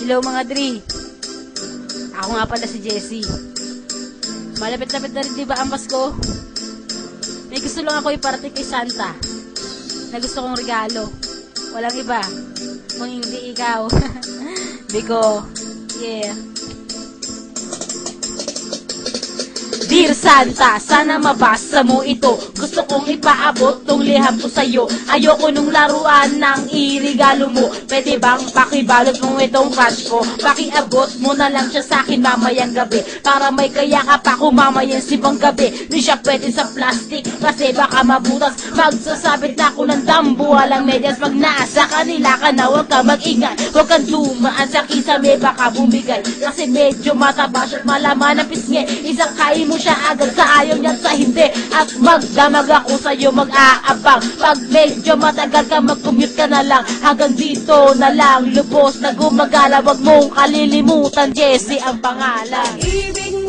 Hello mga Dri. Ako nga pala si Jessie. Malapit-lapit na rin diba ang Pasko? May gusto lang ako iparating kay Santa na gusto kong regalo. Walang iba kung hindi ikaw. Biko, yeah. Dear Santa, sana mabasa mo ito. Gusto kong ipaabot tong liham ko sa'yo. Ayoko nung laruan ng irigalo mo. Pwede bang pakibalot mo itong crush ko? Pakiabot mo na lang siya sa'kin mamayang gabi, para may kayakap ako mamayang sibang gabi. Di siya pwede sa plastic kasi baka mabutas. Magsasabit na ako ng dambu, walang medyas. Pag nasa kanila ka na, huwag ka mag-ingay. Huwag kang dumaan sa kisame, baka bumigay. Kasi medyo mataba siya at malaman ang pisngi. Isang kain mo siya agad sa ayaw niya sa hindi. At magdamag ako sa'yo, mag-aabang. Pag medyo matagal ka, mag-commute ka na lang. Hanggang dito na lang, lubos na gumagala. Wag mong kalilimutan, Jessie ang pangalan. Ibig